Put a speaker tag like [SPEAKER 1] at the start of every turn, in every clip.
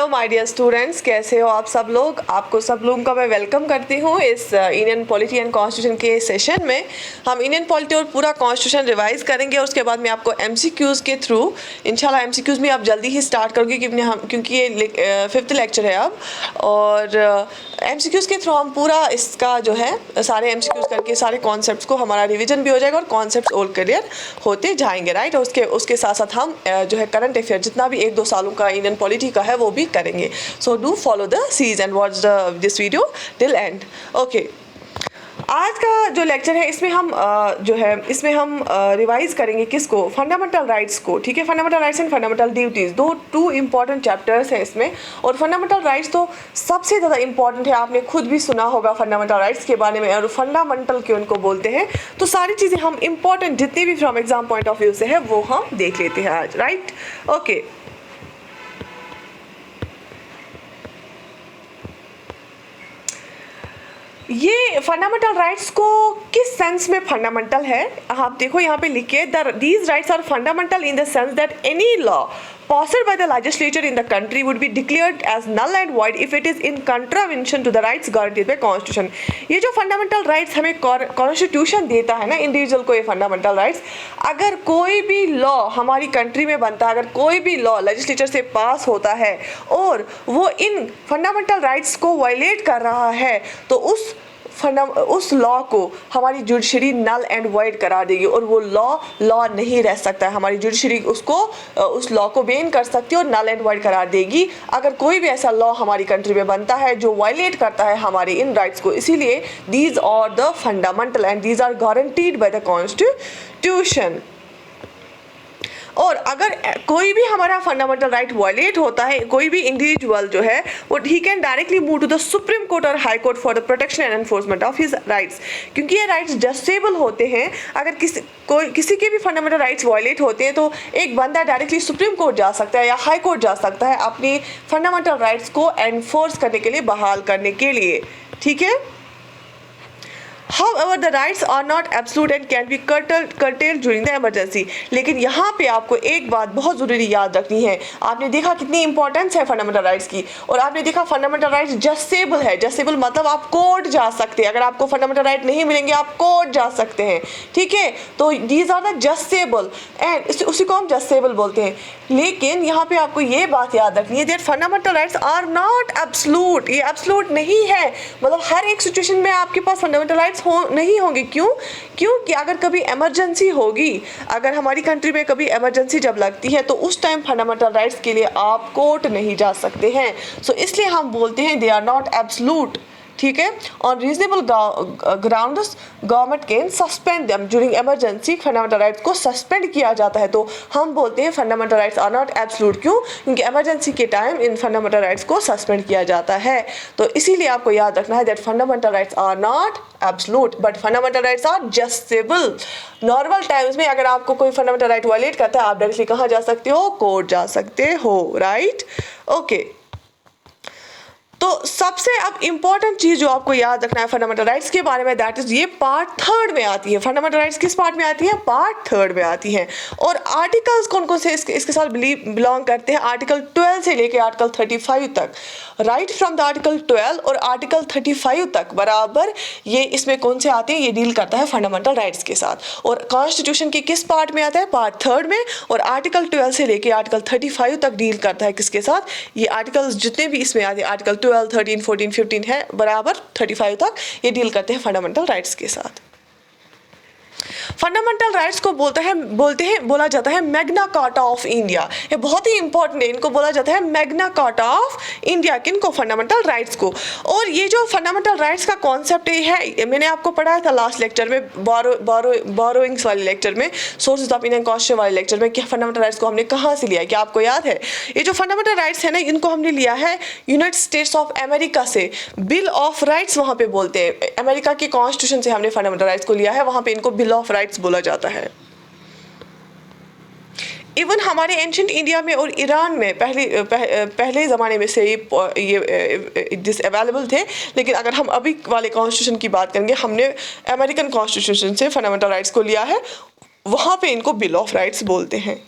[SPEAKER 1] Hello my dear students, कैसे हो आप सब लोग। आपको सब लोगों का मैं वेलकम करती हूँ इस इंडियन पॉलिटी एंड कॉन्स्टिट्यूशन के सेशन में। हम इंडियन पॉलिटी और पूरा कॉन्स्टिट्यूशन रिवाइज करेंगे और उसके बाद मैं आपको एमसीक्यूज़ के थ्रू इंशाल्लाह एमसीक्यूज़ में आप जल्दी ही स्टार्ट करोगे क्योंकि ये 5th लेक्चर है अब। और एमसीक्यूज़ के थ्रू हम पूरा इसका जो है सारे एमसीक्यूज़ करके सारे कॉन्सेप्ट्स को हमारा रिविजन भी हो जाएगा और कॉन्सेप्ट्स और क्लियर होते जाएंगे, राइट। और उसके साथ साथ हम जो है करंट अफेयर जितना भी 1-2 सालों का इंडियन पॉलिटी का है वो भी करेंगे। So do follow the series and watch this video till and. Okay, आज का जो लेक्चर है इसमें हम रिवाइज करेंगे किसको, फंडामेंटल राइट्स को, ठीक है। Fundamental rights and fundamental duties two important chapters हैं इसमें। और फंडामेंटल राइट्स तो सबसे ज़्यादा इंपॉर्टेंट है, आपने खुद भी सुना होगा फंडामेंटल राइट्स के बारे में और फंडामेंटल क्यों उनको बोलते हैं। तो सारी चीज़ें हम इंपॉर्टेंट जितनी भी from exam point of view से है वो हम देख लेते हैं आज, राइट। ओके, ये फंडामेंटल राइट्स को किस सेंस में फंडामेंटल है, आप देखो यहाँ पे लिखे these rights are fundamental in the sense that any law passed by the legislature in the country would be declared as null and void if it is in contravention to the rights guaranteed by constitution। ये जो fundamental rights हमें constitution देता है ना individual को, ये fundamental rights, अगर कोई भी लॉ हमारी कंट्री में बनता है, अगर कोई भी लॉ लेजिस्लेचर से पास होता है और वो इन फंडामेंटल राइट्स को वायलेट कर रहा है तो उस लॉ को हमारी जुडिशरी नल एंड वॉइड करा देगी और वो लॉ नहीं रह सकता है। हमारी जुडिशरी उस लॉ को बैन कर सकती है और नल एंड वॉइड करा देगी अगर कोई भी ऐसा लॉ हमारी कंट्री में बनता है जो वायलेट करता है हमारे इन राइट्स को। इसीलिए these are the fundamental and these are guaranteed by the constitution. और अगर कोई भी हमारा फंडामेंटल राइट वायलेट होता है, कोई भी इंडिविजुअल जो है वो ही can directly move to the supreme court और high court for the protection and enforcement of his rights, क्योंकि ये राइट्स जस्टिसेबल होते हैं। अगर किसी के भी फंडामेंटल राइट्स वायलेट होते हैं तो एक बंदा डायरेक्टली सुप्रीम कोर्ट जा सकता है या हाई कोर्ट जा सकता है अपनी फंडामेंटल राइट्स को एनफोर्स करने के लिए, बहाल करने के लिए, ठीक है। However, the rights are not absolute and can be curtailed during the emergency। लेकिन यहाँ पे आपको एक बात बहुत ज़रूरी याद रखनी है। आपने देखा कितनी इंपॉर्टेंस है फंडामेंटल राइट्स की, और आपने देखा फंडामेंटल राइट्स जस्टिसेबल है। जस्टिसेबल मतलब आप कोर्ट जा सकते हैं, अगर आपको फंडामेंटल राइट नहीं मिलेंगे आप कोर्ट जा सकते हैं, ठीक है। तो these are the justiciable and उसी को हम जस्टिसेबल बोलते हैं। लेकिन यहाँ पे आपको ये बात याद रखनी है that fundamental rights are not absolute. ये एब्सोल्यूट नहीं है, मतलब हर एक सिचुएशन में आपके पास फंडामेंटल राइट्स नहीं होंगे। क्योंकि अगर कभी इमरजेंसी होगी, अगर हमारी कंट्री में कभी इमरजेंसी जब लगती है तो उस टाइम फंडामेंटल राइट्स के लिए आप कोर्ट नहीं जा सकते हैं। सो इसलिए हम बोलते हैं दे आर नॉट एब्सोल्यूट, ठीक है। On reasonable grounds government can suspend them during emergency. Fundamental rights को सस्पेंड किया जाता है तो हम बोलते हैं fundamental rights are not absolute. क्यों? क्योंकि इमरजेंसी के टाइम इन फंडामेंटल राइट्स को सस्पेंड किया जाता है। तो इसीलिए आपको याद रखना है that fundamental rights are not absolute but fundamental rights are justiciable. Normal times में अगर आपको कोई फंडामेंटल राइट वायलेट करता है आप डायरेक्टली कहाँ जा सकते हो? कोर्ट जा सकते हो, राइट। ओके, तो सबसे अब इम्पॉर्टेंट चीज़ जो आपको याद रखना है फंडामेंटल राइट्स के बारे में, दैट इज ये पार्ट 3 में आती है। फंडामेंटल राइट्स किस पार्ट में आती है? पार्ट 3 में आती है। और आर्टिकल्स कौन कौन से इसके साथ बिलोंग करते हैं? आर्टिकल 12 से लेके आर्टिकल 35 तक, राइट फ्रॉम द आर्टिकल 12 और आर्टिकल 35 तक बराबर ये इसमें कौन से आते हैं? ये डील करता है फंडामेंटल राइट्स के साथ। और कॉन्स्टिट्यूशन के किस पार्ट में आता है? पार्ट 3 में। और आर्टिकल 12 से लेके आर्टिकल 35 तक डील करता है किसके साथ? ये आर्टिकल्स जितने भी इसमें आते हैं, आर्टिकल 12, 13, 14, 15 है बराबर 35 तक ये डील करते हैं फंडामेंटल राइट्स के साथ। फंडामेंटल राइट्स को बोला जाता है मैग्ना कार्टा ऑफ इंडिया। ये बहुत ही इंपॉर्टेंट है, इनको बोला जाता है मैग्ना कार्टा ऑफ इंडिया। किनको? फंडामेंटल राइट्स को। और ये जो फंडामेंटल राइट्स का कॉन्सेप्ट है मैंने आपको पढ़ाया था लास्ट लेक्चर में, बोरोइंग्स वाले लेक्चर में, सोर्सेज ऑफ इंडियन कॉन्स्टिट्यूशन वाले लेक्चर में, कि फंडामेंटल राइट्स को हमने कहाँ से लिया, क्या आपको याद है? ये जो फंडामेंटल राइट्स है ना, इनको हमने लिया है यूनाइटेड स्टेट्स ऑफ अमेरिका से। बिल ऑफ राइट्स वहाँ पे बोलते हैं, अमेरिका के कॉन्स्टिट्यूशन से हमने फंडामेंटल राइट्स को लिया है, वहाँ पे इनको बिल ऑफ राइट्स बोला जाता है। इवन हमारे एंशिएंट इंडिया में और ईरान में पहले ज़माने में से ये दिस अवेलेबल थे। लेकिन अगर हम अभी वाले कॉन्स्टिट्यूशन की बात करेंगे, हमने अमेरिकन कॉन्स्टिट्यूशन से फंडामेंटल राइट्स को लिया है, वहाँ पे इनको बिल ऑफ राइट्स बोलते हैं।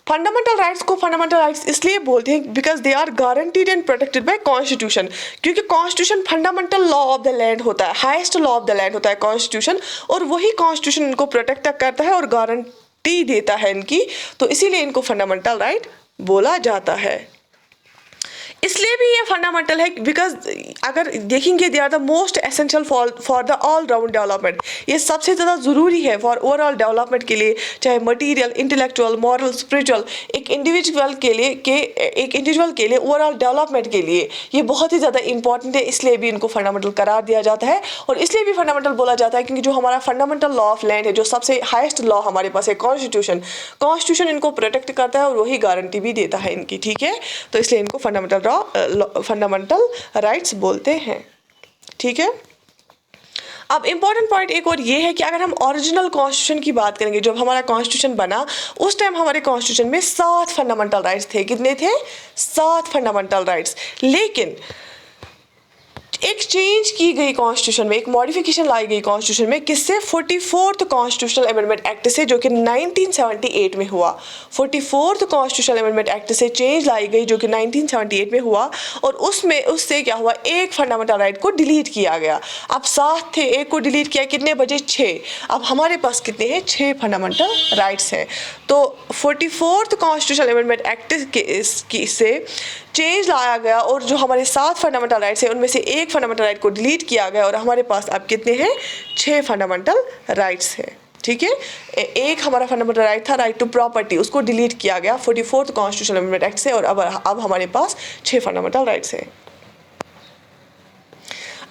[SPEAKER 1] फंडामेंटल राइट्स को फंडामेंटल राइट्स इसलिए बोलते हैं because they are guaranteed and protected by constitution, क्योंकि constitution fundamental law of the land होता है, highest law of the land होता है कॉन्स्टिट्यूशन, और वही कॉन्स्टिट्यूशन इनको प्रोटेक्ट करता है और गारंटी देता है इनकी, तो इसीलिए इनको फंडामेंटल राइट बोला जाता है। इसलिए भी ये फंडामेंटल है बिकॉज अगर देखेंगे they are the most essential for the all round development, ये सबसे ज़्यादा ज़रूरी है फॉर ओवरऑल डेवलपमेंट के लिए, चाहे मटेरियल, इंटेलेक्चुअल, मॉरल, स्पिरिचुअल, एक इंडिविजुअल के लिए ओवरऑल डेवलपमेंट के लिए ये बहुत ही ज़्यादा इंपॉर्टेंट है, इसलिए भी इनको फंडामेंटल करार दिया जाता है। और इसलिए भी फंडामेंटल बोला जाता है क्योंकि जो हमारा फंडामेंटल लॉ ऑफ लैंड है, जो सबसे हाईएस्ट लॉ हमारे पास है कॉन्स्टिट्यूशन इनको प्रोटेक्ट करता है और वही गारंटी भी देता है इनकी, ठीक है, तो इसलिए इनको फंडामेंटल राइट्स बोलते हैं, ठीक है। अब इम्पॉर्टेंट पॉइंट एक और ये है कि अगर हम ओरिजिनल कॉन्स्टिट्यूशन की बात करेंगे, जब हमारा कॉन्स्टिट्यूशन बना उस टाइम हमारे कॉन्स्टिट्यूशन में 7 फंडामेंटल राइट्स थे। कितने थे? 7 फंडामेंटल राइट्स। लेकिन एक चेंज की गई कॉन्स्टिट्यूशन में, एक मॉडिफिकेशन लाई गई कॉन्स्टिट्यूशन में, किससे? 44th कॉन्स्टिट्यूशनल अमेंडमेंट एक्ट से, जो कि 1978 में हुआ। 44th कॉन्स्टिट्यूशनल अमेंडमेंट एक्ट से चेंज लाई गई जो कि 1978 में हुआ, और उससे क्या हुआ, एक फंडामेंटल राइट को डिलीट किया गया। अब 7 थे, एक को डिलीट किया, कितने बचे? 6। अब हमारे पास कितने हैं? 6 फंडामेंटल राइट्स हैं। तो 44th कॉन्स्टिट्यूशनल अमेंडमेंट एक्ट से चेंज लाया गया और जो हमारे 7 फंडामेंटल राइट्स हैं उनमें से एक फंडामेंटल राइट को डिलीट किया गया और हमारे पास अब कितने हैं? 6 फंडामेंटल राइट्स हैं, ठीक है। एक हमारा फंडामेंटल राइट था राइट टू प्रॉपर्टी, उसको डिलीट किया गया 44th कॉन्स्टिट्यूशनल अमेंडमेंट एक्ट से, और अब हमारे पास 6 फंडामेंटल राइट्स हैं।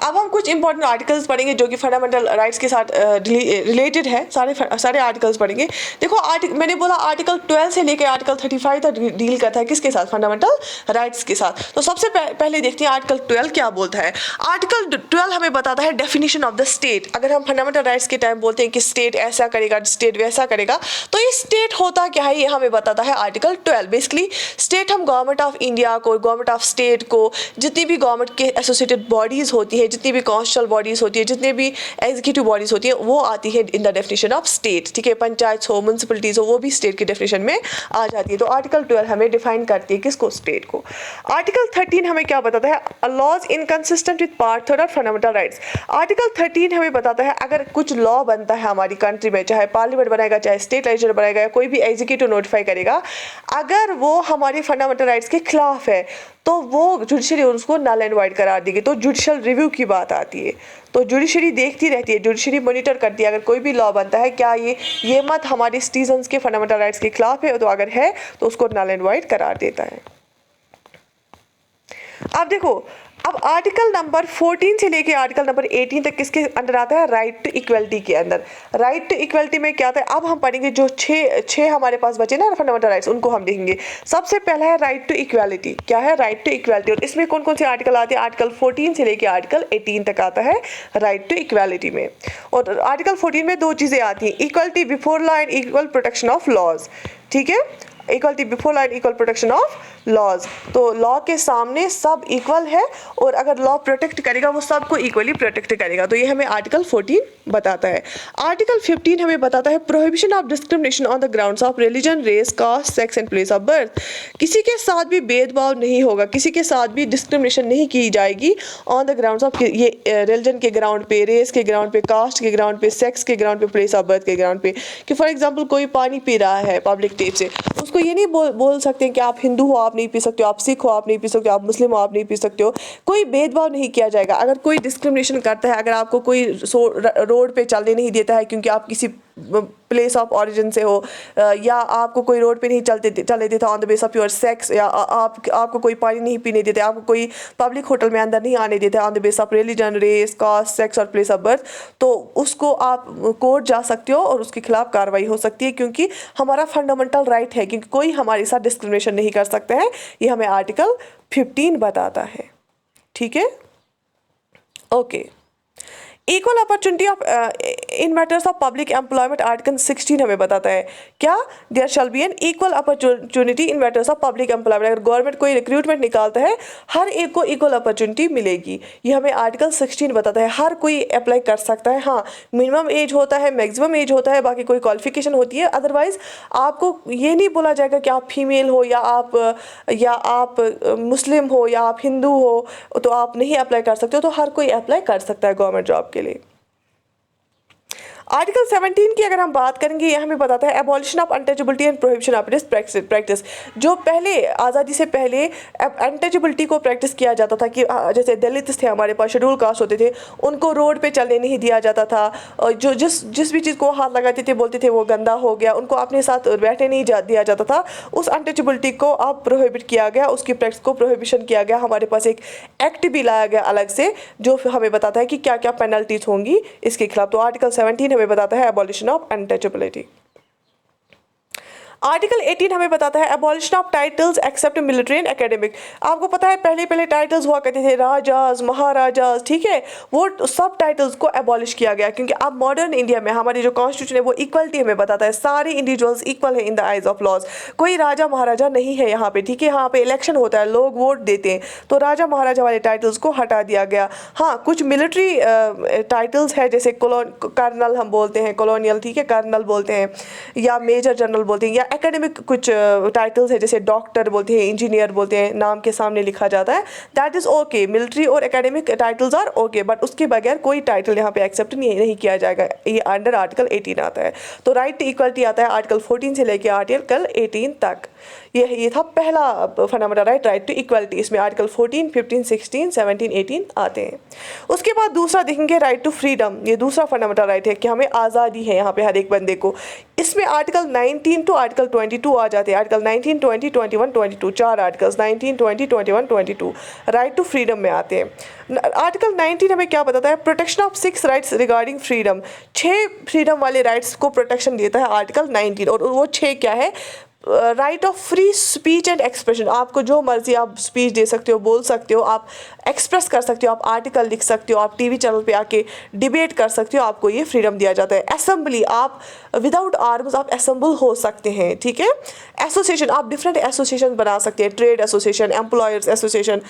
[SPEAKER 1] अब हम कुछ इंपॉर्टेंट आर्टिकल्स पढ़ेंगे जो कि फंडामेंटल राइट्स के साथ रिलेटेड है। सारे आर्टिकल्स पढ़ेंगे। देखो मैंने बोला आर्टिकल 12 से लेकर आर्टिकल 35 तक डील करता है किसके साथ? फंडामेंटल राइट्स के साथ। तो सबसे पहले देखते हैं आर्टिकल 12 क्या बोलता है। आर्टिकल 12 हमें बताता है डेफिनेशन ऑफ द स्टेट। अगर हम फंडामेंटल राइट्स के टाइम बोलते हैं कि स्टेट ऐसा करेगा, स्टेट वैसा करेगा, तो ये स्टेट होता क्या है ये हमें बताता है आर्टिकल 12। बेसिकली स्टेट हम गवर्नमेंट ऑफ इंडिया को, गवर्नमेंट ऑफ स्टेट को, जितनी भी गवर्नमेंट के एसोसिएटेड बॉडीज होती है, जितनी भी कॉन्स्टिट्यूशनल बॉडीज होती है, जितने भी एग्जीक्यूटिव बॉडीज होती है, वो आती है in the definition of state, ठीक है। पंचायत हो, म्यूनसिपलिटीज हो, वो भी स्टेट की डेफिनेशन में आ जाती है। तो आर्टिकल 12 हमें डिफाइन करती है किसको? स्टेट को। आर्टिकल 13 हमें क्या बताता है? Laws inconsistent with part 3 of fundamental rights. Article 13 हमें बताता है अगर कुछ लॉ बनता है हमारी कंट्री में, चाहे पार्लियामेंट बनाएगा, चाहे स्टेट लेजिस्लेचर बनाएगा, या कोई भी एग्जीक्यूटिव नोटिफाई करेगा, अगर वो हमारे फंडामेंटल राइट्स के खिलाफ है तो वो जुडिशरी उसको नल एंड वाइड करार देगी। तो जुडिशल रिव्यू की बात आती है। तो जुडिशरी देखती रहती है, जुडिशरी मॉनिटर करती है अगर कोई भी लॉ बनता है क्या ये मत हमारे सिटीजन्स के फंडामेंटल राइट्स के खिलाफ है, तो अगर है तो उसको नल एंड वाइड करार देता है। अब देखो, अब आर्टिकल नंबर 14 से लेके आर्टिकल नंबर 18 तक किसके अंदर आता है? राइट टू इक्वलिटी के अंदर। राइट टू इक्वलिटी में क्या आता है? अब हम पढ़ेंगे जो छह हमारे पास बचे ना फंडामेंटल राइट्स, उनको हम देखेंगे। सबसे पहला है राइट टू इक्वलिटी। क्या है? Right to equality. और इसमें कौन कौन से आर्टिकल आते हैं? आर्टिकल 14 से लेके आर्टिकल 18 तक आता है राइट टू इक्वलिटी में। और आर्टिकल 14 में 2 चीज़ें आती हैं, equality before law and equal protection of laws, ठीक है। Equality before law and equal protection of laws. तो लॉ के सामने सब इक्वल है और अगर लॉ प्रोटेक्ट करेगा वो सबको इक्वली प्रोटेक्ट करेगा। तो ये हमें आर्टिकल 14 बताता है। आर्टिकल 15 हमें बताता है prohibition of discrimination on the grounds of religion, race, caste, sex and place of birth. किसी के साथ भी भेदभाव नहीं होगा, किसी के साथ भी डिस्क्रिमिनेशन नहीं की जाएगी ऑन द ग्राउंड्स ऑफ ये रिलीजन के ग्राउंड पे, रेस के ग्राउंड पे, कास्ट के ग्राउंड पे, सेक्स के ग्राउंड पे, प्लेस ऑफ बर्थ के ग्राउंड पे। कि फॉर एग्जाम्पल कोई पानी पी रहा है पब्लिक टेप से, उसको ये नहीं बोल सकते कि आप हिंदू हो आप नहीं पी सकते हो, आप सिख हो आप नहीं पी सकते हो, आप मुस्लिम हो आप नहीं पी सकते हो। कोई भेदभाव नहीं किया जाएगा। अगर कोई डिस्क्रिमिनेशन करता है, अगर आपको कोई रोड पे चलने नहीं देता है क्योंकि आप किसी प्लेस ऑफ ओरिजिन से हो, या आपको कोई रोड पे नहीं चलने देता on the base of your sex, या आपको कोई पानी नहीं पीने देता, आपको कोई पब्लिक होटल में अंदर नहीं आने देता on the base of religion, race, caste, sex और प्लेस ऑफ बर्थ, तो उसको आप कोर्ट जा सकते हो और उसके खिलाफ कार्रवाई हो सकती है, क्योंकि हमारा फंडामेंटल राइट है, क्योंकि कोई हमारे साथ डिस्क्रिमिनेशन नहीं कर सकता है। ये हमें आर्टिकल 15 बताता है, ठीक है। Okay, equal opportunity of in matters of public employment article 16 हमें बताता है क्या, there shall be an equal opportunity in matters of public employment. अगर गवर्नमेंट कोई रिक्रूटमेंट निकालता है हर एक को इक्वल अपॉर्चुनिटी मिलेगी, ये हमें आर्टिकल 16 बताता है। हर कोई अप्लाई कर सकता है, हाँ मिनिमम एज होता है, मैक्सिमम एज होता है, बाकी कोई क्वालिफिकेशन होती है, अदरवाइज आपको ये नहीं बोला जाएगा कि आप फीमेल हो या आप मुस्लिम हो या आप हिंदू हो तो आप नहीं अप्लाई कर सकते हो। तो हर कोई अप्लाई कर सकता है गवर्नमेंट जॉब के लिए। आर्टिकल 17 की अगर हम बात करेंगे, ये हमें बताता है abolition of untouchability and prohibition of this practice. जो पहले आज़ादी से पहले अनटचेबिलिटी को प्रैक्टिस किया जाता था कि जैसे दलित थे, हमारे पास शेड्यूल कास्ट होते थे, उनको रोड पे चलने नहीं दिया जाता था, और जो जिस भी चीज़ को हाथ लगाते थे बोलते थे वो गंदा हो गया, उनको अपने साथ बैठने नहीं दिया जाता था। उस अनटचेबिलिटी को अब प्रोहिबिट किया गया, उसकी प्रैक्टिस को प्रोहिबिशन किया गया। हमारे पास एक एक्ट भी लाया गया अलग से जो हमें बताता है कि क्या क्या पेनल्टीज होंगी इसके खिलाफ। तो आर्टिकल 17 हमें बताता है एबॉलिशन ऑफ अनटचेबिलिटी। आर्टिकल 18 हमें बताता है abolition of titles except military and academic. आपको पता है पहले टाइटल्स हुआ करते थे राजाज, महाराजाज, ठीक है, वो सब टाइटल्स को एबॉलिश किया गया क्योंकि अब मॉडर्न इंडिया में हमारी जो कॉन्स्टिट्यूशन है वो इक्वलिटी हमें बताता है, सारे इंडिविजुअल्स इक्वल है in the eyes of laws. कोई राजा महाराजा नहीं है यहाँ पे, ठीक है, यहाँ पे इलेक्शन होता है, लोग वोट देते हैं, तो राजा महाराजा वाले टाइटल्स को हटा दिया गया। हाँ, कुछ मिलिट्री टाइटल्स है जैसे कर्नल हम बोलते हैं, कॉलोनियल, ठीक है, कर्नल बोलते हैं या मेजर जनरल बोलते हैं, या एकेडमिक कुछ टाइटल्स है जैसे डॉक्टर बोलते हैं, इंजीनियर बोलते हैं, नाम के सामने लिखा जाता है, दैट इज ओके। मिलिट्री और academic titles are okay, but उसके बगैर कोई टाइटल यहाँ पे एक्सेप्ट नहीं किया जाएगा। ये अंडर आर्टिकल 18 आता है। तो राइट टू इक्वलिटी आता है आर्टिकल 14 से लेकर आर्टिकल 18 तक। ये था पहला फंडामेंटल राइट टू इक्वलिटी। इसमें आर्टिकल 14, 15, 16, 17, 18 आते हैं। उसके बाद दूसरा देखेंगे राइट टू फ्रीडम। ये दूसरा फंडामेंटल राइट है कि हमें आज़ादी है यहाँ पे हर एक बंदे को। इसमें आर्टिकल 19 टू आर्टिकल 22 आ जाते हैं। आर्टिकल 19, 20, 21, 22, चार आर्टिकल्स 19, 20, 21, 22 राइट टू फ्रीडम में आते हैं। आर्टिकल 19 हमें क्या बताता है, protection of 6 rights regarding freedom. 6 freedom वाले राइट्स को प्रोटेक्शन देता है आर्टिकल 19, और वो 6 क्या है, right of free speech and expression. आपको जो मर्जी आप स्पीच दे सकते हो, बोल सकते हो, आप एक्सप्रेस कर सकते हो, आप आर्टिकल लिख सकते हो, आप टीवी चैनल पे आके डिबेट कर सकते हो, आपको ये फ्रीडम दिया जाता है। असेंबली, आप विदाउट आर्म्स आप असेंबल हो सकते हैं, ठीक है। एसोसिएशन, आप डिफरेंट एसोसिएशन बना सकते हैं, trade association, employers association.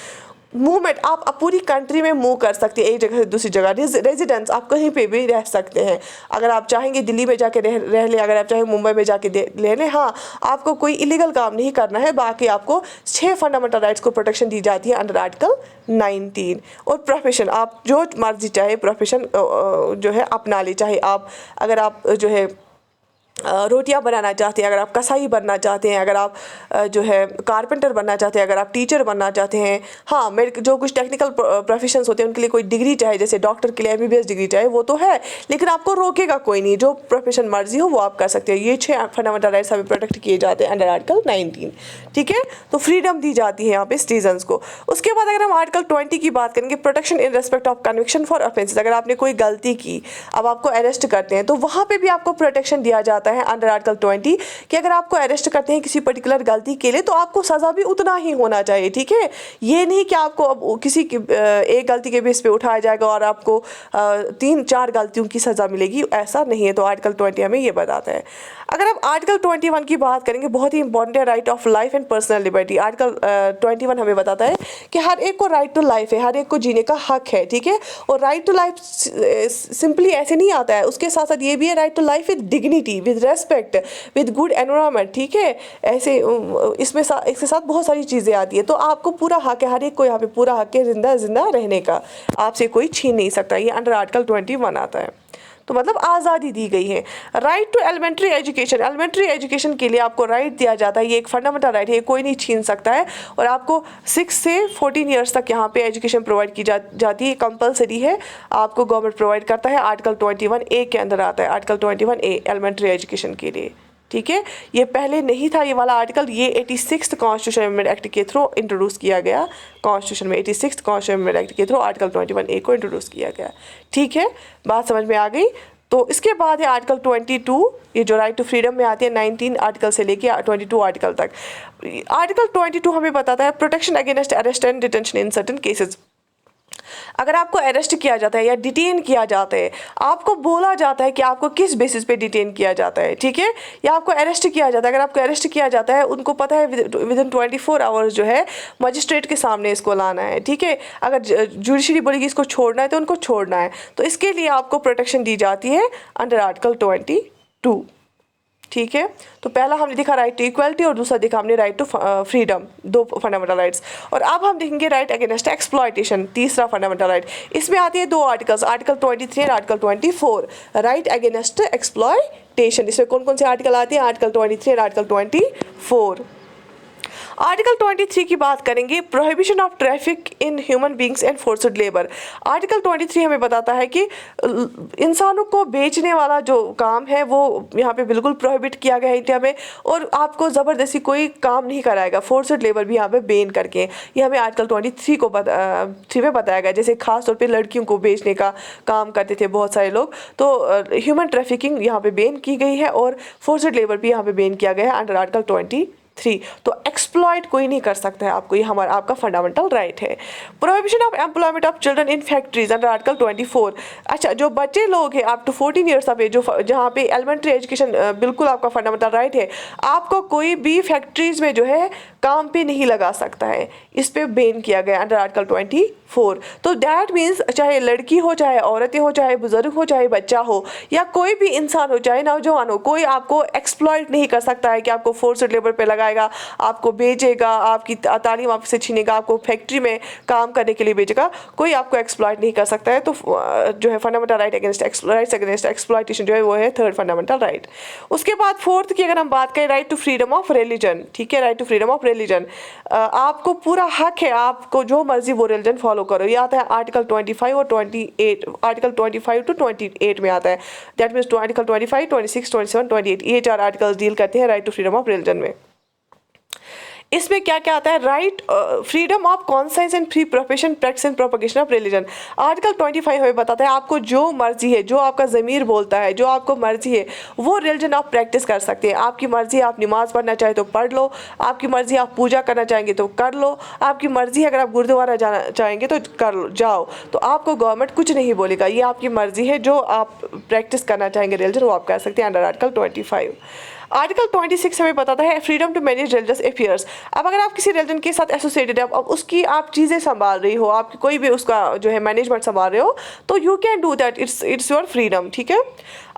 [SPEAKER 1] Movement, आप पूरी कंट्री में मूव कर सकते हैं एक जगह से दूसरी जगह। रेजिडेंस, आप कहीं पे भी रह सकते हैं। अगर आप चाहेंगे दिल्ली में जाके रह ले, अगर आप चाहें मुंबई में जाके ले लें। हाँ, आपको कोई इलीगल काम नहीं करना है। बाकी आपको 6 फंडामेंटल राइट्स को प्रोटेक्शन दी जाती है अंडर आर्टिकल 19। और प्रोफेशन, आप जो मर्जी चाहे प्रोफेशन जो है अपना ले, चाहे आप अगर आप जो है रोटियां बनाना चाहते हैं, अगर आप कसाई बनना चाहते हैं, अगर आप जो है कारपेंटर बनना चाहते हैं, अगर आप टीचर बनना चाहते हैं। हाँ, मेरे जो कुछ टेक्निकल प्रोफेशंस होते हैं उनके लिए कोई डिग्री चाहे, जैसे डॉक्टर के लिए MBBS डिग्री चाहे, वो तो है, लेकिन आपको रोकेगा कोई नहीं। जो प्रोफेशन मर्जी हो वो आप कर सकते हैं। ये 6 फंडामेंटल राइट्स हमें प्रोटेक्ट किए जाते हैं अंडर आर्टिकल 19, ठीक है। तो फ्रीडम दी जाती है यहाँ पे सिटीजन्स को। उसके बाद अगर हम आर्टिकल 20 की बात करेंगे, protection in respect of conviction for offences. अगर आपने कोई गलती की, अब आपको अरेस्ट करते हैं, तो वहाँ पे भी आपको प्रोटेक्शन दिया जाता है अंडर आर्टिकल 20 कि अगर आपको अरेस्ट करते हैं किसी पर्टिकुलर गलती के लिए तो आपको सजा भी उतना ही होना चाहिए, ठीक है। ये नहीं कि आपको अब किसी की एक गलती के बेस पे उठाया जाएगा और आपको 3-4 गलतियों की सजा मिलेगी, ऐसा नहीं है। तो आर्टिकल 20 हमें ये बताता है। अगर आप आर्टिकल 21 की बात करेंगे, बहुत ही इंपॉर्टेंट है, right of life and personal liberty. Article 21 हमें बताता है कि हर एक को राइट टू लाइफ है, हर एक को जीने का हक है, ठीक है। और राइट टू लाइफ सिंपली ऐसे नहीं आता है, उसके साथ साथ ये भी है right to life with dignity, with respect, with good environment, ठीक है। ऐसे इसके साथ बहुत सारी चीज़ें आती है। तो आपको पूरा हक है, हर एक को यहाँ पे पूरा हक है जिंदा रहने का, आपसे कोई छीन नहीं सकता। ये अंडर आर्टिकल 21 आता है। तो मतलब आज़ादी दी गई है। Right to elementary education, elementary education के लिए आपको राइट दिया जाता है। ये एक फंडामेंटल राइट है, कोई नहीं छीन सकता है। और आपको 6 से 14 ईयर्स तक यहाँ पे एजुकेशन प्रोवाइड की जाती है, कंपलसरी है, आपको गवर्नमेंट प्रोवाइड करता है। आर्टिकल 21A के अंदर आता है, आर्टिकल 21A एलिमेंट्री एजुकेशन के लिए, ठीक है। ये पहले नहीं था ये वाला आर्टिकल, ये 86 कॉन्स्टिट्यूशन अमेंडमेंट एक्ट के थ्रू इंट्रोड्यूस किया गया। कॉन्स्टिट्यूशन में 86 कॉन्स्टिट्यूशन अमेंडमेंट एक्ट के थ्रू आर्टिकल 21A को इंट्रोड्यूस किया गया, ठीक है। बात समझ में आ गई। तो इसके बाद है आर्टिकल 22, ये जो राइट टू फ्रीडम में आती है 19 आर्टिकल से लेके 22 आर्टिकल तक। आर्टिकल 22 हमें बताता है protection against arrest and detention in certain cases. अगर आपको अरेस्ट किया जाता है या डिटेन किया जाता है, आपको बोला जाता है कि आपको किस बेसिस पे डिटेन किया जाता है, ठीक है, या आपको अरेस्ट किया जाता है। अगर आपको अरेस्ट किया जाता है, उनको पता है विद इन 24 आवर्स जो है मजिस्ट्रेट के सामने इसको लाना है, ठीक है। अगर जुडिशरी बोलेगी इसको छोड़ना है तो उनको छोड़ना है। तो इसके लिए आपको प्रोटेक्शन दी जाती है अंडर आर्टिकल 22, ठीक है। तो पहला हमने देखा राइट टू इक्वलिटी और दूसरा देखा हमने राइट टू फ्रीडम, दो फंडामेंटल राइट्स। और अब हम देखेंगे राइट अगेंस्ट एक्सप्लॉयटेशन, तीसरा फंडामेंटल राइट। इसमें आती है दो आर्टिकल्स, आर्टिकल 23 और आर्टिकल 24, राइट अगेंस्ट एक्सप्लॉयटेशन। इसमें कौन कौन से आर्टिकल आते हैं? आर्टिकल 23 और आर्टिकल 24। आर्टिकल 23 की बात करेंगे, prohibition of traffic in human beings and forced labour. Article 23 हमें बताता है कि इंसानों को बेचने वाला जो काम है वो यहाँ पे बिल्कुल प्रोहिबिट किया गया है इंडिया में, और आपको ज़बरदस्ती कोई काम नहीं कराएगा, फोर्स्ड लेबर भी यहाँ पे बैन करके, ये हमें आर्टिकल 23 को 3 में बताया गया। जैसे खास तौर पे लड़कियों को बेचने का काम करते थे बहुत सारे लोग, तो ह्यूमन ट्रैफिकिंग यहाँ पे बैन की गई है और फोर्स्ड लेबर भी यहाँ पे बैन किया गया है अंडर आर्टिकल 23। तो एक्सप्लॉइट कोई नहीं कर सकता है आपको, ये हमारा आपका फंडामेंटल राइट है। Prohibition of employment of children in factories under article 24। अच्छा, जो बच्चे लोग हैं up to 14 years of age, जो जहाँ पे एलिमेंट्री एजुकेशन बिल्कुल आपका फंडामेंटल राइट है, आपको कोई भी फैक्ट्रीज में जो है काम पे नहीं लगा सकता है, इस पे बैन किया गया अंडर आर्टिकल 24। तो दैट मीन्स चाहे लड़की हो, चाहे औरतें हो, चाहे बुजुर्ग हो, चाहे बच्चा हो, या कोई भी इंसान हो, चाहे नौजवान हो, कोई आपको एक्सप्लॉइट नहीं कर सकता है कि आपको फोर्स्ड लेबर पे लगाएगा, आपको बेचेगा, आपकी तालीम आपसे छीनेगा, आपको फैक्ट्री में काम करने के लिए बेचेगा। कोई आपको एक्सप्लॉइट नहीं कर सकता है। तो जो है फंडामेंटल राइट अगेंस्ट एक्सप्लॉइटेशन जो है वो है थर्ड फंडामेंटल राइट। उसके बाद फोर्थ की अगर हम बात करें, right to freedom of religion, ठीक है, right to freedom of religion. आपको पूरा हक है, आपको जो मर्जी वो रिलीजन फॉलो करो। ये आता है आर्टिकल 25 और 28, आर्टिकल 25 टू 28 में आता है। दैट मीन्स आर्टिकल 25, 26, 27, 28, ये 4 आर्टिकल्स डील करते हैं right to freedom of religion में। इसमें क्या क्या आता है? Right freedom of conscience and free profession practice and propagation of religion. Article 25 हमें बताता है आपको जो मर्जी है, जो आपका ज़मीर बोलता है, जो आपको मर्जी है, वो रिलीजन आप प्रैक्टिस कर सकते हैं। आपकी मर्जी है, आप नमाज पढ़ना चाहे तो पढ़ लो, आपकी मर्जी आप पूजा करना चाहेंगे तो कर लो, आपकी मर्जी है अगर आप गुरुद्वारा जाना चाहेंगे तो कर लो, जाओ। तो आपको गवर्नमेंट कुछ नहीं बोलेगा, ये आपकी मर्जी है, जो आप प्रैक्टिस करना चाहेंगे रिलीजन वो आप कर सकते हैं अंडर आर्टिकल 25। आर्टिकल 26 हमें बताता है freedom to manage religious affairs. अब अगर आप किसी रिलीजन के साथ एसोसिएटेड है, अब उसकी आप चीज़ें संभाल रही हो, आप कोई भी उसका जो है मैनेजमेंट संभाल रहे हो, तो you can do that, it's your freedom, ठीक है।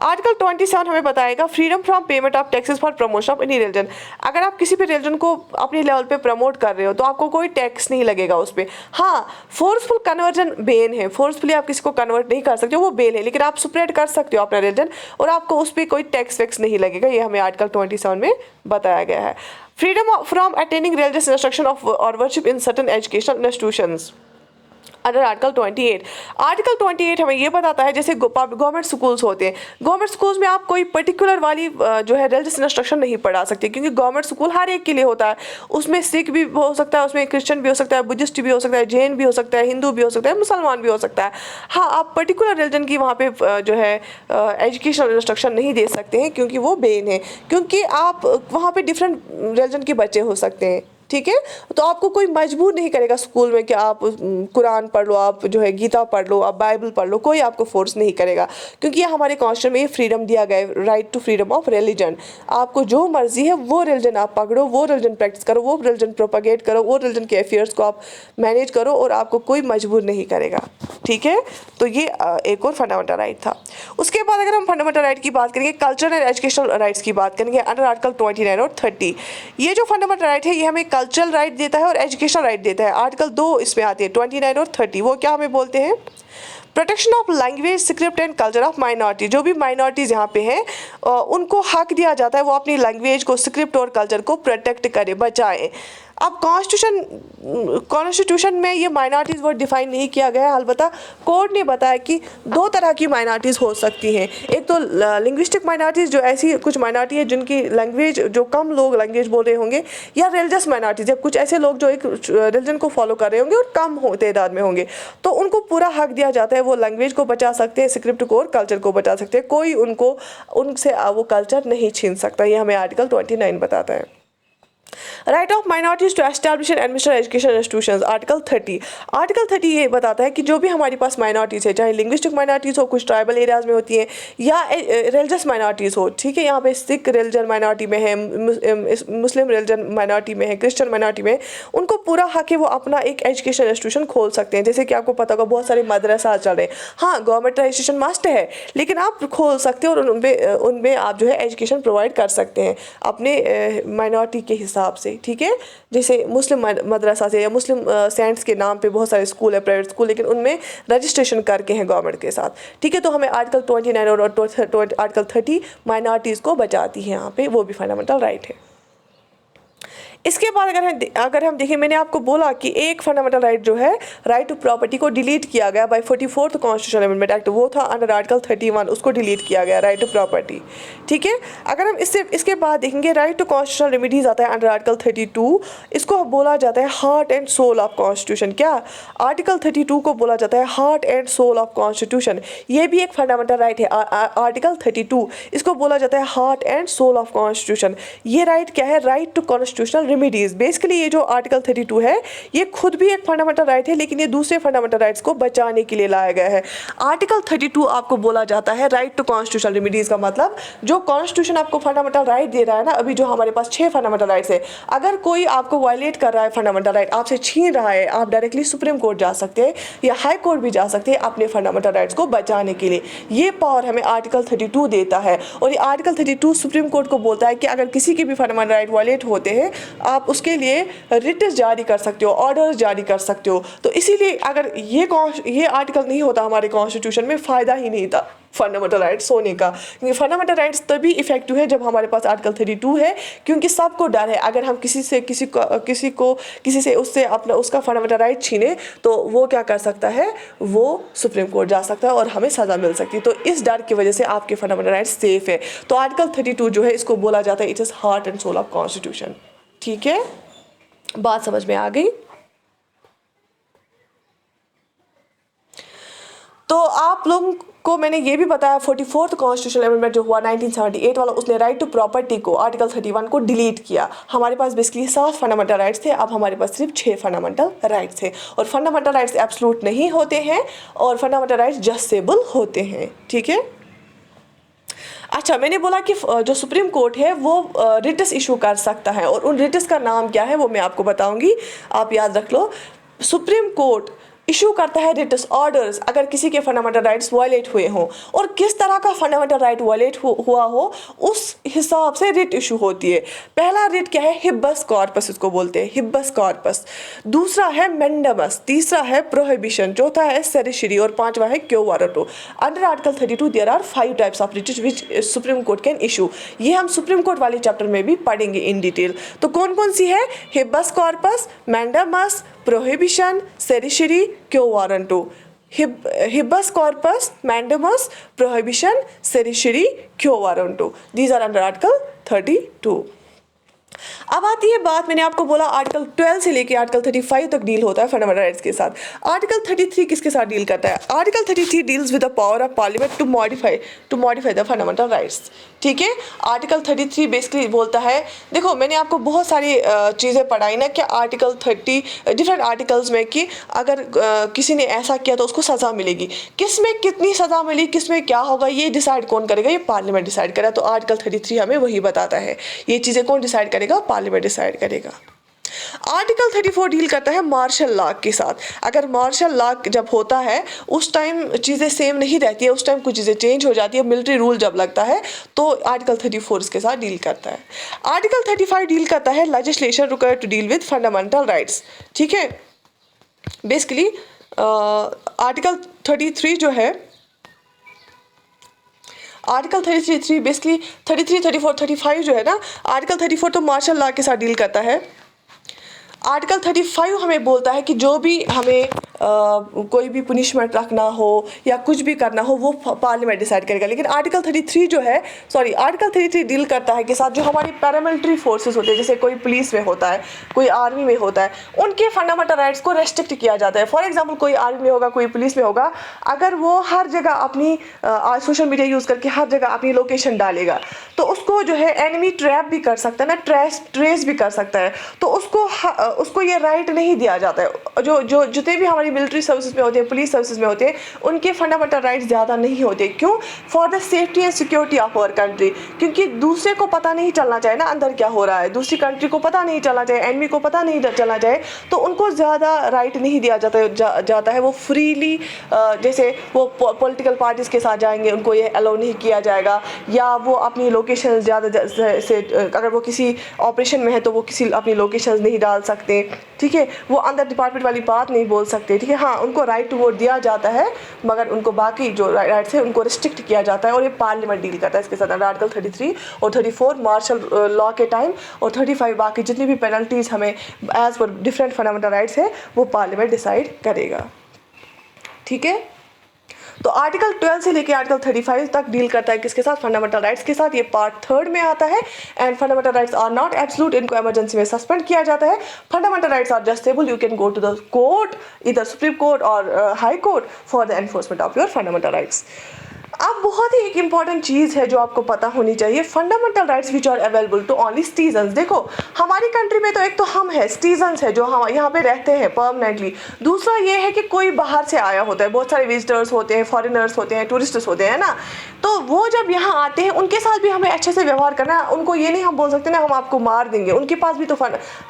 [SPEAKER 1] आर्टिकल 27 हमें बताएगा freedom from payment of taxes for promotion of any religion. अगर आप किसी भी रिलीजन को अपने लेवल पे प्रमोट कर रहे हो तो आपको कोई टैक्स नहीं लगेगा उस पर। हाँ, फोर्सफुल कन्वर्जन बैन है, फोर्सफुली आप किसी को कन्वर्ट नहीं कर सकते, वो बैन है, लेकिन आप स्प्रेड कर सकते हो अपना रिलीजन और आपको उस पर कोई टैक्स वैक्स नहीं लगेगा, ये हमें आर्टिकल 27 में बताया गया है। Freedom from attending religious instruction of और worship in certain educational institutions under article 28। Article 28 हमें ये बताता है, जैसे गवर्नमेंट स्कूल्स होते हैं, गवर्नमेंट स्कूल्स में आप कोई पर्टिकुलर वाली जो है रिलीजियस इंस्ट्रक्शन नहीं पढ़ा सकते, क्योंकि गवर्नमेंट स्कूल हर एक के लिए होता है। उसमें सिख भी हो सकता है, उसमें क्रिश्चियन भी हो सकता है, बुद्धिस्ट भी हो सकता है, जैन भी हो सकता है, हिंदू भी हो सकता है, मुसलमान भी हो सकता है। हाँ, आप पर्टिकुलर रिलीजन की वहाँ पे जो है एजुकेशनल इंस्ट्रक्शन नहीं दे सकते हैं, क्योंकि वो बैन है, क्योंकि आप वहाँ पे डिफरेंट रिलीजन के बच्चे हो सकते हैं, ठीक है। तो आपको कोई मजबूर नहीं करेगा स्कूल में कि आप कुरान पढ़ लो, आप जो है गीता पढ़ लो, आप बाइबल पढ़ लो, कोई आपको फोर्स नहीं करेगा, क्योंकि ये हमारे कॉन्स्टिट्यूशन में ये फ्रीडम दिया गया है, right to freedom of religion. आपको जो मर्जी है वो रिलीजन आप पकड़ो, वो रिलीजन प्रैक्टिस करो, वो रिलीजन प्रोपगेट करो, वो रिलीजन के अफेयर्स को आप मैनेज करो, और आपको कोई मजबूर नहीं करेगा, ठीक है। तो ये एक और फंडामेंटल राइट था। उसके बाद अगर हम फंडामेंटल राइट की बात करेंगे, कल्चरल एंड एजुकेशनल राइट्स की बात करेंगे अंडर आर्टिकल 29 और 30। ये जो फंडामेंटल राइट है ये हमें कल्चरल राइट देता है और एजुकेशनल राइट देता है। आर्टिकल 2 इसमें आते हैं 29 और 30। वो क्या हमें बोलते हैं? Protection of language, script and culture of minority. जो भी माइनॉरिटीज़ यहाँ पे हैं उनको हक दिया जाता है वो अपनी लैंग्वेज को, स्क्रिप्ट और कल्चर को प्रोटेक्ट करे, बचाए। अब कॉन्स्टिट्यूशन में ये माइनॉरिटीज़ वर्ड डिफाइन नहीं किया गया है, अलबत्ता कोर्ट ने बताया कि 2 तरह की माइनॉरिटीज़ हो सकती हैं। एक तो लिंग्विस्टिक माइनॉरिटीज़, जो ऐसी कुछ माइनॉरिटी है जिनकी लैंग्वेज, जो कम लोग लैंग्वेज बोल रहे होंगे, या रिलीजियस माइनॉरिटीज़, या कुछ ऐसे लोग जो एक रिलीजन को फॉलो कर रहे होंगे और कम तादाद में होंगे, तो उनको पूरा हक दिया जाता है, वो लैंग्वेज को बचा सकते हैं, स्क्रिप्ट को और कल्चर को बचा सकते हैं, कोई उनसे वो कल्चर नहीं छीन सकता। ये हमें आर्टिकल 29 बताता है। Right of minorities to establish and administer education institutions, article 30। Article 30 ये बताता है कि जो भी हमारे पास माइनॉरिटीज़ है, चाहे लिंग्विस्टिक माइनॉरिटीज़ हो, कुछ ट्राइबल एरियाज़ में होती हैं, या रिलीजियस माइनॉरिटीज़ हो, ठीक है, यहाँ पे सिख रिलीजन माइनॉरिटी में है, मुस्लिम रिलीजन माइनॉरिटी में है, क्रिश्चियन माइनॉरिटी में, उनको पूरा हक है वो अपना एक एजुकेशन इंस्टीट्यूशन खोल सकते हैं। जैसे कि आपको पता होगा बहुत सारे मदरसा चल रहे हैं, हाँ गवर्नमेंट रजिस्ट्रेशन मस्ट है, लेकिन आप खोल सकते हो और उनमें आप जो है एजुकेशन प्रोवाइड कर सकते हैं अपने माइनॉरिटी के हिसाब से, ठीक है। जैसे मुस्लिम मदरसा से या मुस्लिम सेंट्स के नाम पे बहुत सारे स्कूल है, प्राइवेट स्कूल, लेकिन उनमें रजिस्ट्रेशन करके हैं गवर्नमेंट के साथ, ठीक है। तो हमें आर्टिकल 29 और आर्टिकल 30 माइनॉरिटीज़ को बचाती है, यहाँ पे वो भी फंडामेंटल राइट है। इसके बाद अगर हम देखें, मैंने आपको बोला कि एक फंडामेंटल राइट जो है, राइट टू प्रॉपर्टी को डिलीट किया गया bye 44th constitutional amendment act, वो था अंडर आर्टिकल 31, उसको डिलीट किया गया राइट टू प्रॉपर्टी, ठीक है। अगर हम इसके बाद देखेंगे, राइट टू कॉन्स्टिट्यूशनल रेमिडीज आता है अंडर आर्टिकल 32, इसको बोला जाता है heart and soul of constitution. क्या आर्टिकल 32 को बोला जाता है heart and soul of constitution, ये भी एक फंडामेंटल राइट है। आर्टिकल 32 इसको बोला जाता है heart and soul of constitution. ये राइट क्या है? Right to constitutional remedies. Basically ये जो आर्टिकल 32 है ये खुद भी एक फंडामेंटल राइट है, लेकिन ये दूसरे फंडामेंटल राइट्स को बचाने के लिए लाया गया है। आर्टिकल 32 आपको बोला जाता है राइट टू कॉन्स्टिट्यूशनल रेमिडीज का मतलब जो कॉन्स्टिट्यूशन आपको फंडामेंटल राइट दे रहा है ना, अभी जो हमारे पास 6 फंडामेंटल राइट्स है, अगर कोई आपको वायलेट कर रहा है फंडामेंटल राइट, आपसे छीन रहा है, आप डायरेक्टली सुप्रीम कोर्ट जा सकते हैं या हाई कोर्ट भी जा सकते हैं अपने फंडामेंटल राइट्स को बचाने के लिए। ये पावर हमें आर्टिकल 32 देता है, और ये आर्टिकल 32 सुप्रीम कोर्ट को बोलता है कि अगर किसी के भी फंडामेंटल राइट वायलेट होते हैं, आप उसके लिए रिट्स जारी कर सकते हो, ऑर्डर्स जारी कर सकते हो। तो इसीलिए अगर ये आर्टिकल नहीं होता हमारे कॉन्स्टिट्यूशन में, फ़ायदा ही नहीं था फंडामेंटल राइट्स होने का, क्योंकि फंडामेंटल राइट्स तभी इफेक्टिव है जब हमारे पास आर्टिकल 32 है, क्योंकि सबको डर है अगर हम किसी से उससे अपना उसका फंडामेंटल राइट छीने तो वो क्या कर सकता है, वो सुप्रीम कोर्ट जा सकता है और हमें सज़ा मिल सकती है। तो इस डर की वजह से आपके फंडामेंटल राइट्स सेफ है। तो आर्टिकल 32 जो है इसको बोला जाता है it is heart and soul of constitution. ठीक है, बात समझ में आ गई? तो आप लोगों को मैंने ये भी बताया 44th कॉन्स्टिट्यूशनल अमेंडमेंट जो हुआ 1978 वाला, उसने राइट टू प्रॉपर्टी को आर्टिकल 31 को डिलीट किया। हमारे पास बेसिकली 7 फंडामेंटल राइट्स थे, अब हमारे पास सिर्फ 6 फंडामेंटल राइट्स थे। और फंडामेंटल राइट्स एब्सोल्यूट नहीं होते हैं और फंडामेंटल राइट्स जस्टिसेबल होते हैं। ठीक है, अच्छा, मैंने बोला कि जो सुप्रीम कोर्ट है वो रिट्स इशू कर सकता है, और उन रिट्स का नाम क्या है वो मैं आपको बताऊंगी, आप याद रख लो। सुप्रीम कोर्ट इशू करता है रिट्स ऑर्डर्स अगर किसी के फंडामेंटल राइट्स वायलेट हुए हों, और किस तरह का फंडामेंटल राइट वायलेट हुआ हो उस हिसाब से रिट इशू होती है। पहला रिट क्या है? हिब्बस कॉर्पस, इसको बोलते हैं हिब्बस कॉर्पस। दूसरा है मेंडामस, तीसरा है प्रोहिबिशन, चौथा है सेरिशरी, और पांचवा है quo warranto. Under article 32 there are 5 types of writs which supreme court can issue. ये हम सुप्रीम कोर्ट वाले चैप्टर में भी पढ़ेंगे इन डिटेल। तो कौन कौन सी है? हिब्बस corpus, मेंडामस, prohibition, certiorari, quo warranto. Habeas corpus, mandamus, prohibition, certiorari, quo warranto, these are under article 32। अब आती है बात, मैंने आपको बोला आर्टिकल 12 से लेके आर्टिकल 35 तक डील होता है फंडामेंटल राइट्स के साथ। आर्टिकल 33 किसके साथ डील करता है? Article 33 deals with the power of parliament to modify the fundamental rights. ठीक है, आर्टिकल 33 बेसिकली बोलता है, देखो मैंने आपको बहुत सारी चीज़ें पढ़ाई ना कि आर्टिकल 30 डिफरेंट आर्टिकल्स में कि अगर किसी ने ऐसा किया तो उसको सज़ा मिलेगी, किस में कितनी सज़ा मिली, किस में क्या होगा, ये डिसाइड कौन करेगा? ये पार्लियामेंट डिसाइड करेगा। तो आर्टिकल 33 हमें वही बताता है, ये चीज़ें कौन डिसाइड करेगा? पार्लियामेंट डिसाइड करेगा। आर्टिकल 34 डील करता है मार्शल लॉ के साथ। अगर मार्शल लॉ जब होता है उस टाइम चीज़ें सेम नहीं रहती है, उस टाइम कुछ चीज़ें चेंज हो जाती है, मिलिट्री रूल जब लगता है तो आर्टिकल 34 इसके साथ डील करता है। आर्टिकल 35 डील करता है legislation required to deal with fundamental rights. ठीक है, बेसिकली आर्टिकल 33 जो है, आर्टिकल 33 बेसिकली 33, 34, 35 जो है ना, आर्टिकल 34 तो मार्शल लॉ के साथ डील करता है। आर्टिकल 35 हमें बोलता है कि जो भी हमें कोई भी पुनिशमेंट रखना हो या कुछ भी करना हो वो पार्लियामेंट डिसाइड करेगा। लेकिन आर्टिकल 33 जो है, सॉरी आर्टिकल 33 डील करता है के साथ जो हमारी पैरामिलिट्री फोर्सेस होते हैं, जैसे कोई पुलिस में होता है, कोई आर्मी में होता है, उनके फंडामेंटल राइट्स को रेस्ट्रिक्ट किया जाता है। फॉर एग्जाम्पल कोई आर्मी में होगा, कोई पुलिस में होगा, अगर वो हर जगह अपनी सोशल मीडिया यूज़ करके हर जगह अपनी लोकेशन डालेगा तो उसको जो है एनिमी ट्रैप भी कर सकता है ना, ट्रेस भी कर सकता है। तो उसको ये राइट नहीं दिया जाता है। जो जितने भी हमारी मिलिट्री सर्विसेज में होते हैं, पुलिस सर्विसेज में होते हैं, उनके फंडामेंटल राइट्स ज़्यादा नहीं होते। क्यों? For the safety and security of our country, क्योंकि दूसरे को पता नहीं चलना चाहिए ना अंदर क्या हो रहा है, दूसरी कंट्री को पता नहीं चलना चाहिए, एनिमी को पता नहीं चलना चाहिए, तो उनको ज़्यादा राइट नहीं दिया जाता है। वो फ्रीली जैसे वो पॉलिटिकल पार्टीज़ के साथ जाएंगे, उनको ये अलाउ नहीं किया जाएगा, या वो अपनी लोकेशन ज़्यादा से अगर वो किसी ऑपरेशन में है तो वो किसी अपनी लोकेशन नहीं डाल सकते, ठीक है, वो अंदर डिपार्टमेंट वाली बात नहीं बोल सकते, ठीक है। हाँ, उनको राइट टू वोट दिया जाता है, मगर उनको बाकी जो राइट्स है उनको रिस्ट्रिक्ट किया जाता है, और ये पार्लियामेंट डील करता है इसके साथ। आर्टिकल 33 और 34 मार्शल लॉ के टाइम, और 35 बाकी जितनी भी पेनल्टीज़ हमें as per different fundamental rights है वो पार्लियामेंट डिसाइड करेगा, ठीक है। तो आर्टिकल 12 से लेके आर्टिकल 35 तक डील करता है किसके साथ? फंडामेंटल राइट्स के साथ। ये पार्ट 3 में आता है। And fundamental rights are not absolute, इनको इमरजेंसी में सस्पेंड किया जाता है। Fundamental rights are justiciable, you can go to the court, इधर सुप्रीम कोर्ट और high court for the enforcement of your fundamental rights. अब बहुत ही एक इंपॉर्टेंट चीज़ है जो आपको पता होनी चाहिए, fundamental rights which are available to only citizens. देखो हमारी कंट्री में तो एक तो हम है, सिटीजन्स है जो हम यहाँ पे रहते हैं परमानेंटली। दूसरा ये है कि कोई बाहर से आया होता है, बहुत सारे विजिटर्स होते हैं, फॉरेनर्स होते हैं, टूरिस्ट्स होते हैं ना, तो वो जब यहाँ आते हैं उनके साथ भी हमें अच्छे से व्यवहार करना है। उनको ये नहीं हम बोल सकते ना हम आपको मार देंगे, उनके पास भी तो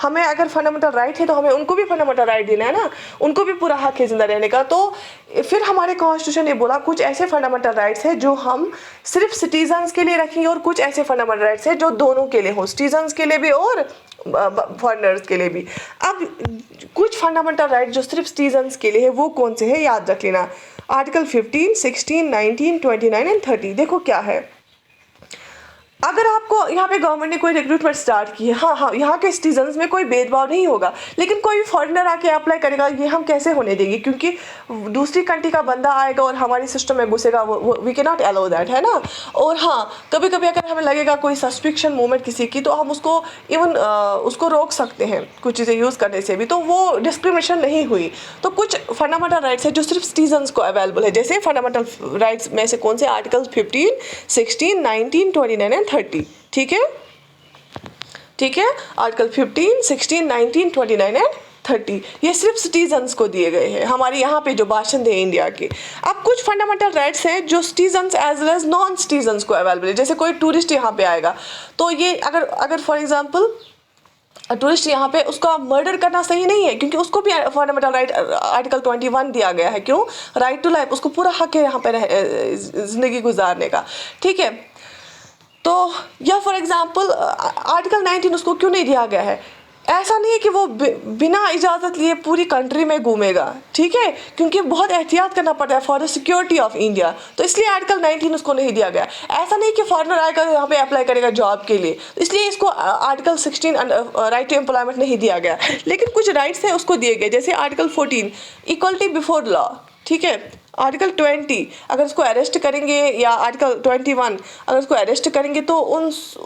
[SPEAKER 1] हमें अगर फंडामेंटल राइट है तो हमें उनको भी फंडामेंटल राइट देना है ना, उनको भी पूरा हक है जिंदा रहने का। तो फिर हमारे कॉन्स्टिट्यूशन ने बोला कुछ ऐसे फंडामेंटल राइट्स है जो हम सिर्फ सिटीजन्स के लिए रखेंगे, और कुछ ऐसे फंडामेंटल राइट्स है जो दोनों के लिए हो, सिटीजन्स के लिए भी और फॉरेनर्स के लिए भी। अब कुछ फंडामेंटल राइट जो सिर्फ सिटीजन्स के लिए है वो कौन से है, याद रख लेना। Article 15, 16, 19, 29 and 30। देखो क्या है, अगर आपको यहाँ पे गवर्नमेंट ने कोई रिक्रूटमेंट स्टार्ट की है, हाँ यहाँ के सिटीजन्स में कोई भेदभाव नहीं होगा, लेकिन कोई भी फॉरेनर आके अप्लाई करेगा, ये हम कैसे होने देंगे? क्योंकि दूसरी कंट्री का बंदा आएगा और हमारे सिस्टम में घुसेगा, वो we can not allow that, है ना। और हाँ, कभी कभी अगर हमें लगेगा कोई सस्पिक्शन मूवमेंट किसी की, तो हम उसको इवन उसको रोक सकते हैं कुछ चीज़ें यूज़ करने से भी, तो वो डिस्क्रिमिनेशन नहीं हुई। तो कुछ फंडामेंटल राइट्स है जो सिर्फ सिटीजन्स को अवेलेबल है, जैसे फंडामेंटल राइट्स में से कौन से? आर्टिकल 15, 16, 19, 29 एंड 30, ठीक है, ठीक है। आर्टिकल 15, 16, 19, 29 एंड 30 ये सिर्फ सिटीजन्स को दिए गए हैं, हमारे यहाँ पे जो बाशिंदे हैं इंडिया के। अब कुछ फंडामेंटल राइट्स हैं जो citizens as well as non citizens को अवेलेबल है, जैसे कोई टूरिस्ट यहाँ पे आएगा तो ये अगर फॉर एग्जाम्पल टूरिस्ट यहाँ पे, उसका मर्डर करना सही नहीं है, क्योंकि उसको भी फंडामेंटल राइट आर्टिकल 21 दिया गया है। क्यों? राइट टू लाइफ, उसको पूरा हक है यहाँ पे जिंदगी गुजारने का, ठीक है। तो या फॉर एग्जांपल आर्टिकल 19 उसको क्यों नहीं दिया गया है? ऐसा नहीं है कि वो बिना इजाज़त लिए पूरी कंट्री में घूमेगा, ठीक है, क्योंकि बहुत एहतियात करना पड़ता है for the security of India, तो इसलिए आर्टिकल 19 उसको नहीं दिया गया। ऐसा नहीं कि फॉरेनर आएगा यहाँ पे अप्लाई करेगा जॉब के लिए, इसलिए इसको आर्टिकल 16 राइट टू एम्प्लॉयमेंट नहीं दिया गया। लेकिन कुछ राइट्स हैं उसको दिए गए, जैसे आर्टिकल 14 इक्वलिटी बिफोर लॉ, ठीक है। आर्टिकल 20 अगर उसको अरेस्ट करेंगे, या आर्टिकल 21 अगर उसको अरेस्ट करेंगे तो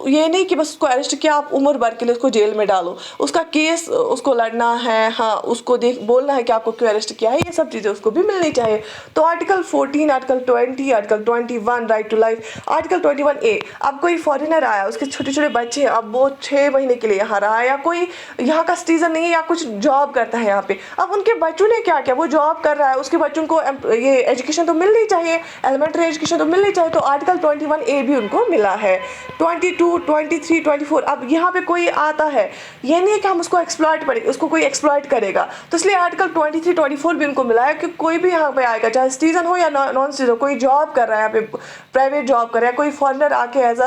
[SPEAKER 1] ये नहीं कि बस उसको अरेस्ट किया आप उम्र भर के लिए उसको जेल में डालो, उसका केस उसको लड़ना है, हाँ उसको बोलना है कि आपको क्यों अरेस्ट किया है, ये सब चीज़ें उसको भी मिलनी चाहिए। तो article 14, article 20, article 21 right to life, article 21A अब कोई फॉरेनर आया, उसके छोटे छोटे बच्चे हैं, अब वो 6 महीने के लिए यहाँ रहा, या कोई यहाँ का सिटीजन नहीं है या कुछ जॉब करता है यहाँ पे, अब उनके बच्चों ने क्या किया, वो जॉब कर रहा है, उसके बच्चों को ये एजुकेशन तो मिलनी चाहिए, एलिमेंट्री एजुकेशन तो मिलनी चाहिए, तो आर्टिकल 21A भी उनको मिला है। 22, 23, 24 अब यहाँ पे कोई आता है, ये नहीं है कि हम उसको एक्सप्लॉइट करेंगे, उसको कोई एक्सप्लॉइट करेगा, तो इसलिए आर्टिकल 23, 24 भी उनको मिला है कि कोई भी यहाँ पे आएगा, चाहे सिटीजन हो या नॉन सिटीजन, कोई जॉब कर रहा है यहाँ पे, प्राइवेट जॉब कर रहा है, कोई फॉरेनर आके एज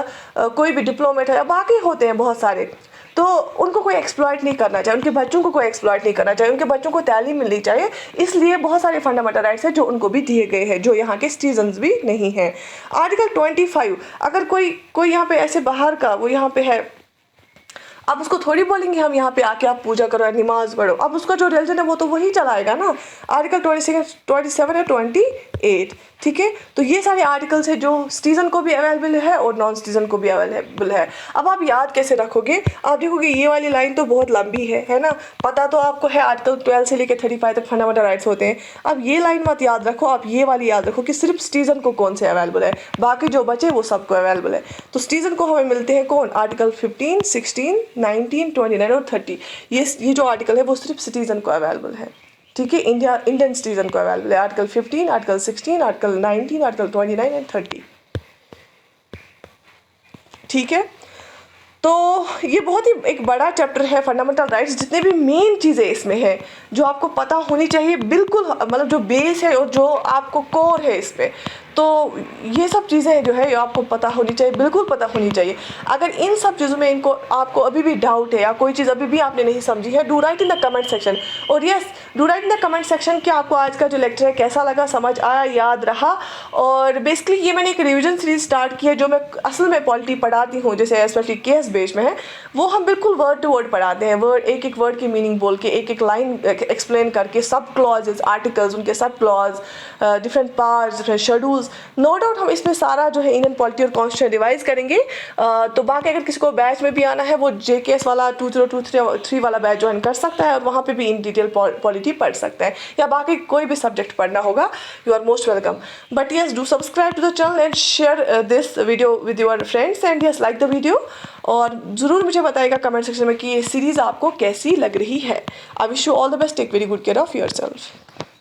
[SPEAKER 1] कोई भी डिप्लोमेट है, बाकी होते हैं बहुत सारे, तो उनको कोई एक्सप्लॉइट नहीं करना चाहिए, उनके बच्चों को कोई एक्सप्लॉइट नहीं करना चाहिए, उनके बच्चों को तालीम मिलनी चाहिए। इसलिए बहुत सारे फंडामेंटल राइट्स हैं जो उनको भी दिए गए हैं, जो यहाँ के सिटीजन्स भी नहीं हैं। आर्टिकल 25 अगर कोई यहाँ पे ऐसे बाहर का वो यहाँ पे है, अब उसको थोड़ी बोलेंगे हम यहाँ पे आके आप पूजा करो या नमाज पढ़ो, अब उसका जो रिलीजन है वो तो वही चलाएगा ना। आर्टिकल 27 है 28, ठीक है। तो ये सारे आर्टिकल्स है जो सिटीजन को भी अवेलेबल है और नॉन सिटीजन को भी अवेलेबल है। अब आप याद कैसे रखोगे, आप देखोगे ये वाली लाइन तो बहुत लंबी है ना। पता तो आपको है आर्टिकल 12 से लेकर 35 तक फंडामेंटल राइट्स होते हैं। अब ये लाइन मत याद रखो, आप ये वाली याद रखो कि सिर्फ सिटीजन को कौन से अवेलेबल है, बाकी जो बचे वो सबको अवेलेबल है। तो सिटीजन को हमें मिलते हैं कौन, आर्टिकल 15, 16, 19, 29 और 30। ये जो आर्टिकल है वो सिर्फ सिटीजन को अवेलेबल है, ठीक है। इंडियन सिटीजन को अवेलेबल है article 15, article 16, article 19, article 29 and 30, ठीक है। तो ये बहुत ही एक बड़ा चैप्टर है फंडामेंटल राइट्स। जितने भी मेन चीज़ें इसमें हैं जो आपको पता होनी चाहिए, बिल्कुल मतलब जो बेस है और जो आपको कोर है इस पर, तो ये सब चीज़ें जो है ये आपको पता होनी चाहिए, बिल्कुल पता होनी चाहिए। अगर इन सब चीज़ों में इनको आपको अभी भी डाउट है या कोई चीज़ अभी भी आपने नहीं समझी है, do write in the comment section. और yes, do write in the comment section कि आपको आज का जो लेक्चर है कैसा लगा, समझ आया, याद रहा। और बेसिकली ये मैंने एक रिविजन सीरीज स्टार्ट की है जो मैं असल में पॉलिटी पढ़ाती हूँ, जैसे स्पेशली केस बेस में है, वो हम बिल्कुल वर्ड टू वर्ड पढ़ाते हैं। वर्ड एक एक वर्ड की मीनिंग बोल के, एक एक लाइन एक्सप्लेन करके, सब क्लॉजेज, आर्टिकल्स, उनके सब clause, different parts, different schedules. No doubt हम इसमें सारा जो है इंडियन पॉलिटी और कॉन्स्टिट्यूशन रिवाइज करेंगे। तो बाकी अगर किसी को बैच में भी आना है वो JKS वाला 2023 वाला बैच ज्वाइन कर सकता है और वहाँ पे भी इन डिटेल पॉलिटी पढ़ सकता है, या बाकी कोई भी सब्जेक्ट पढ़ना होगा, you are most welcome. But yes, do subscribe to the channel and share this video with your friends and yes like the video. और ज़रूर मुझे बताइएगा कमेंट सेक्शन में कि ये सीरीज़ आपको कैसी लग रही है। I wish you all the best, take very good care of your self.